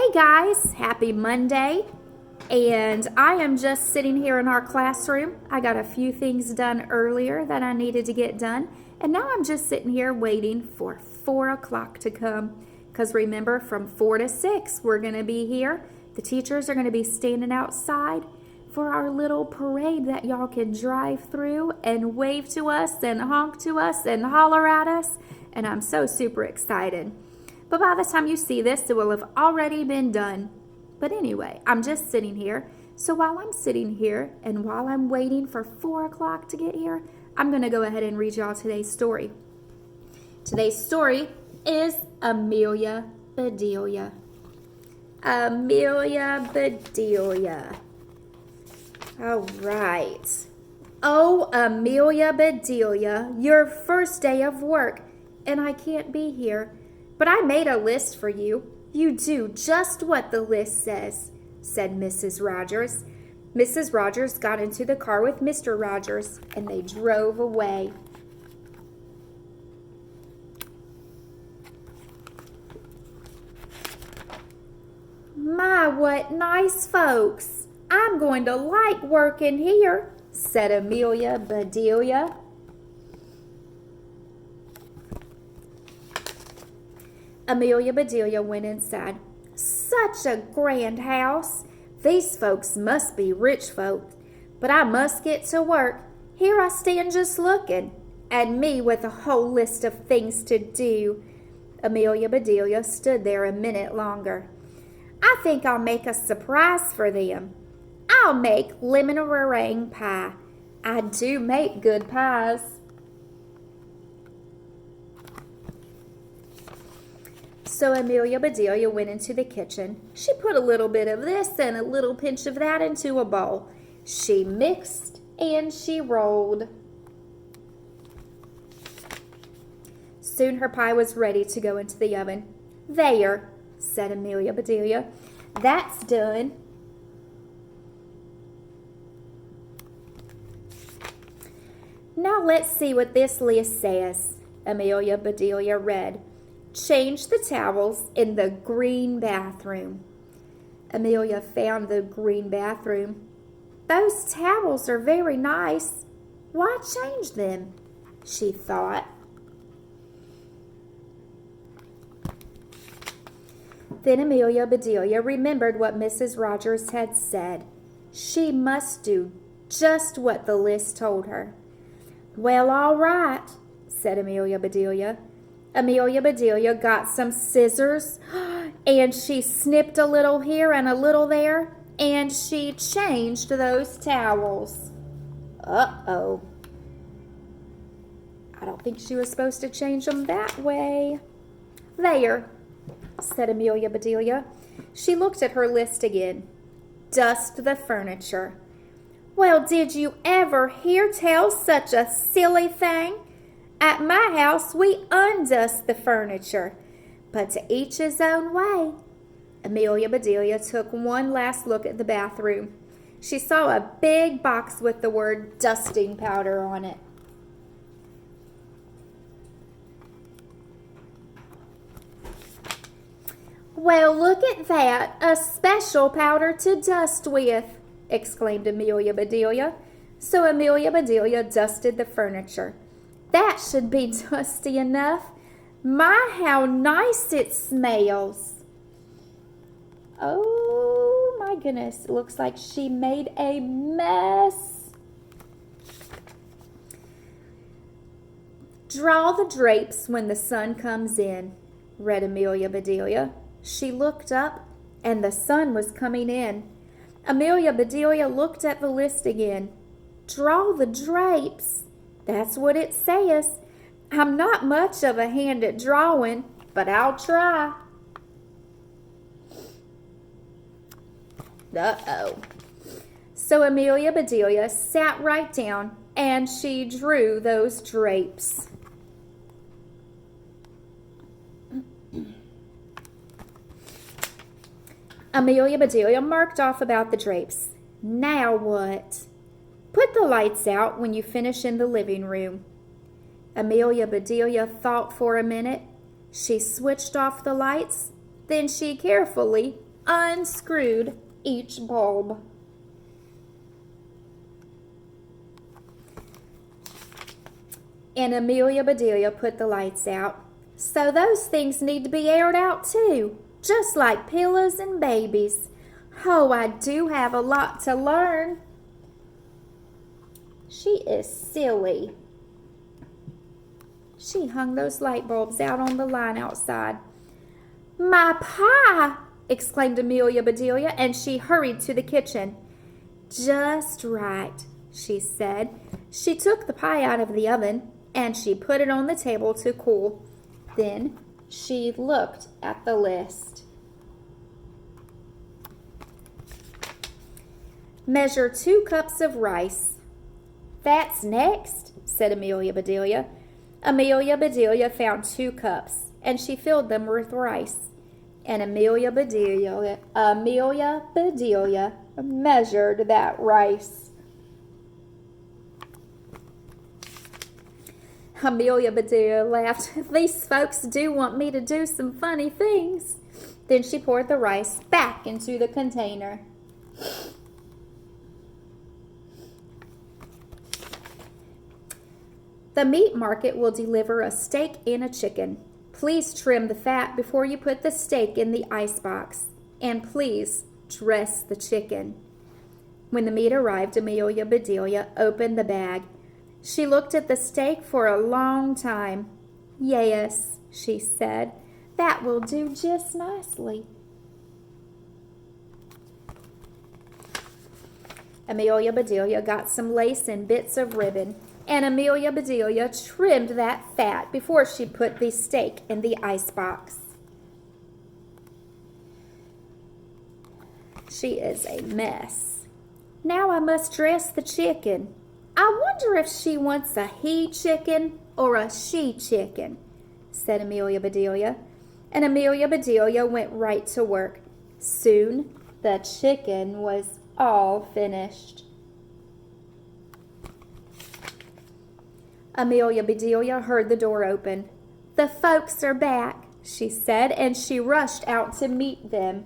Hey guys, happy Monday. And I am just sitting here in our classroom. I got a few things done earlier that I needed to get done. And now I'm just sitting here waiting for 4 o'clock to come. Because remember, from 4 to 6, we're going to be here. The teachers are going to be standing outside for our little parade that y'all can drive through and wave to us and honk to us and holler at us. And I'm so super excited. But by the time you see this, it will have already been done. But anyway, I'm just sitting here. So while I'm sitting here and while I'm waiting for 4 o'clock to get here, I'm going to go ahead and read y'all today's story. Today's story is Amelia Bedelia. Amelia Bedelia. All right. Oh, Amelia Bedelia, your first day of work, and I can't be here. But I made a list for you. You do just what the list says, said Mrs. Rogers. Mrs. Rogers got into the car with Mr. Rogers, and they drove away. My, what nice folks. I'm going to like working here, said Amelia Bedelia. Amelia Bedelia went inside. Such a grand house. These folks must be rich folk. But I must get to work. Here I stand just looking. And me with a whole list of things to do. Amelia Bedelia stood there a minute longer. I think I'll make a surprise for them. I'll make lemon meringue pie. I do make good pies. So Amelia Bedelia went into the kitchen. She put a little bit of this and a little pinch of that into a bowl. She mixed and she rolled. Soon her pie was ready to go into the oven. There, said Amelia Bedelia. That's done. Now let's see what this list says. Amelia Bedelia read. Change the towels in the green bathroom. Amelia found the green bathroom. Those towels are very nice. Why change them? She thought. Then Amelia Bedelia remembered what Mrs. Rogers had said. She must do just what the list told her. Well, all right, said Amelia Bedelia. Amelia Bedelia got some scissors, and she snipped a little here and a little there, and she changed those towels. Uh-oh. I don't think she was supposed to change them that way. There, said Amelia Bedelia. She looked at her list again. Dust the furniture. Well, did you ever hear tell such a silly thing? At my house, we undust the furniture, but to each his own way. Amelia Bedelia took one last look at the bathroom. She saw a big box with the word dusting powder on it. Well, look at that, a special powder to dust with, exclaimed Amelia Bedelia. So Amelia Bedelia dusted the furniture. That should be dusty enough. My, how nice it smells. Oh, my goodness. It looks like she made a mess. Draw the drapes when the sun comes in, read Amelia Bedelia. She looked up, and the sun was coming in. Amelia Bedelia looked at the list again. Draw the drapes. That's what it says. I'm not much of a hand at drawing, but I'll try. Uh-oh. So Amelia Bedelia sat right down and she drew those drapes. Amelia Bedelia marked off about the drapes. Now what? Put the lights out when you finish in the living room. Amelia Bedelia thought for a minute. She switched off the lights. Then she carefully unscrewed each bulb. And Amelia Bedelia put the lights out. So those things need to be aired out too, just like pillows and babies. Oh, I do have a lot to learn. She is silly. She hung those light bulbs out on the line outside. My pie! Exclaimed Amelia Bedelia, and she hurried to the kitchen. Just right, she said. She took the pie out of the oven, and she put it on the table to cool. Then she looked at the list. Measure 2 cups of rice. That's next, said Amelia Bedelia. Amelia Bedelia found 2 cups, and she filled them with rice. And Amelia Bedelia measured that rice. Amelia Bedelia laughed. These folks do want me to do some funny things. Then she poured the rice back into the container. The meat market will deliver a steak and a chicken. Please trim the fat before you put the steak in the icebox. And please dress the chicken. When the meat arrived, Amelia Bedelia opened the bag. She looked at the steak for a long time. Yes, she said, that will do just nicely. Amelia Bedelia got some lace and bits of ribbon, and Amelia Bedelia trimmed that fat before she put the steak in the icebox. She is a mess. Now I must dress the chicken. I wonder if she wants a he chicken or a she chicken, said Amelia Bedelia. And Amelia Bedelia went right to work. Soon the chicken was all finished. Amelia Bedelia heard the door open. The folks are back, she said, and she rushed out to meet them.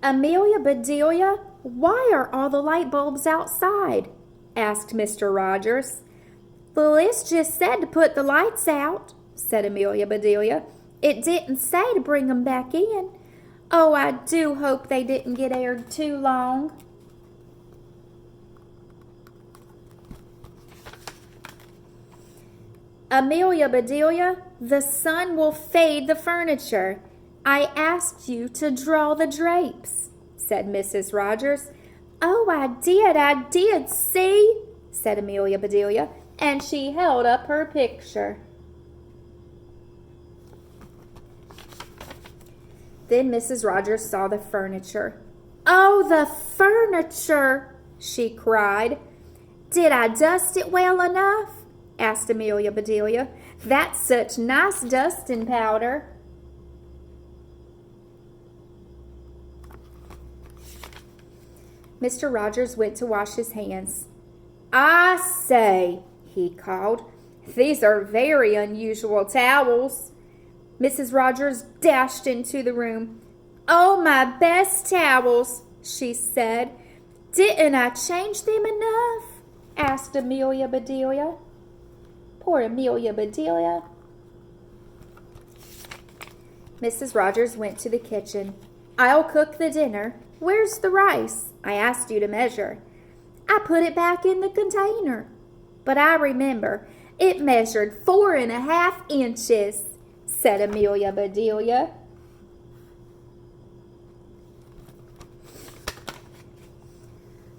Amelia Bedelia, why are all the light bulbs outside? Asked Mr. Rogers. The list just said to put the lights out, said Amelia Bedelia. It didn't say to bring them back in. Oh, I do hope they didn't get aired too long. Amelia Bedelia, the sun will fade the furniture. I asked you to draw the drapes, said Mrs. Rogers. Oh, I did, see, said Amelia Bedelia, and she held up her picture. Then Mrs. Rogers saw the furniture. Oh, the furniture, she cried. Did I dust it well enough? Asked Amelia Bedelia. That's such nice dusting powder. Mr. Rogers went to wash his hands. I say, he called, these are very unusual towels. Mrs. Rogers dashed into the room. Oh, my best towels, she said. Didn't I change them enough? Asked Amelia Bedelia. Poor Amelia Bedelia. Mrs. Rogers went to the kitchen. I'll cook the dinner. Where's the rice? I asked you to measure. I put it back in the container. But I remember it measured 4.5 inches, said Amelia Bedelia.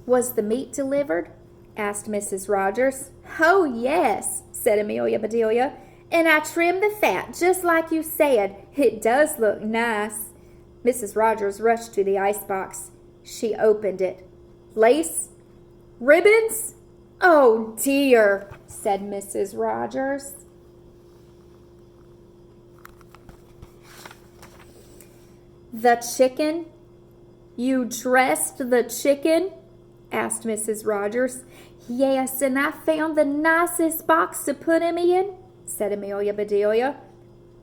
Was the meat delivered? Asked Mrs. Rogers. Oh, yes, said Amelia Bedelia. And I trimmed the fat just like you said. It does look nice. Mrs. Rogers rushed to the icebox. She opened it. Lace? Ribbons? Oh, dear, said Mrs. Rogers. The chicken? You dressed the chicken? Asked Mrs. Rogers. Yes, and I found the nicest box to put him in, said Amelia Bedelia.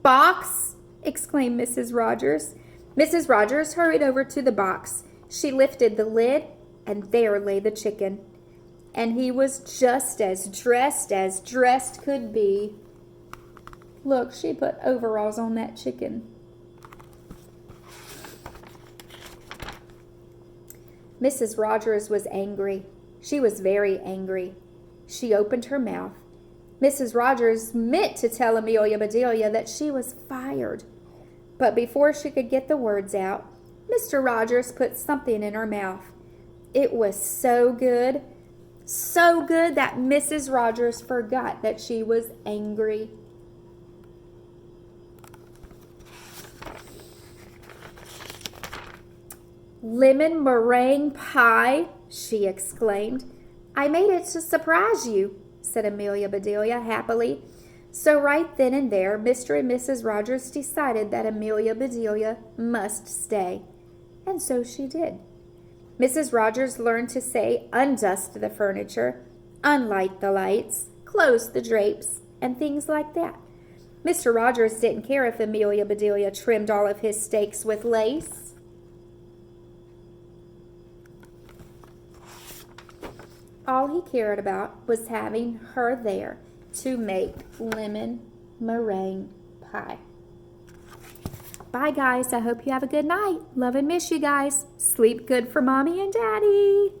box!" exclaimed Mrs. Rogers. Mrs. Rogers hurried over to the box. She lifted the lid, and there lay the chicken. And he was just as dressed could be. Look, she put overalls on that chicken. Mrs. Rogers was angry. She was very angry. She opened her mouth. Mrs. Rogers meant to tell Amelia Bedelia that she was fired. But before she could get the words out, Mr. Rogers put something in her mouth. It was so good that Mrs. Rogers forgot that she was angry. "Lemon meringue pie!" she exclaimed. "I made it to surprise you," said Amelia Bedelia happily. So right then and there, Mr. and Mrs. Rogers decided that Amelia Bedelia must stay. And so she did. Mrs. Rogers learned to say, "Undust the furniture, unlight the lights, close the drapes," and things like that. Mr. Rogers didn't care if Amelia Bedelia trimmed all of his steaks with lace. All he cared about was having her there to make lemon meringue pie. Bye, guys. I hope you have a good night. Love and miss you guys. Sleep good for Mommy and Daddy.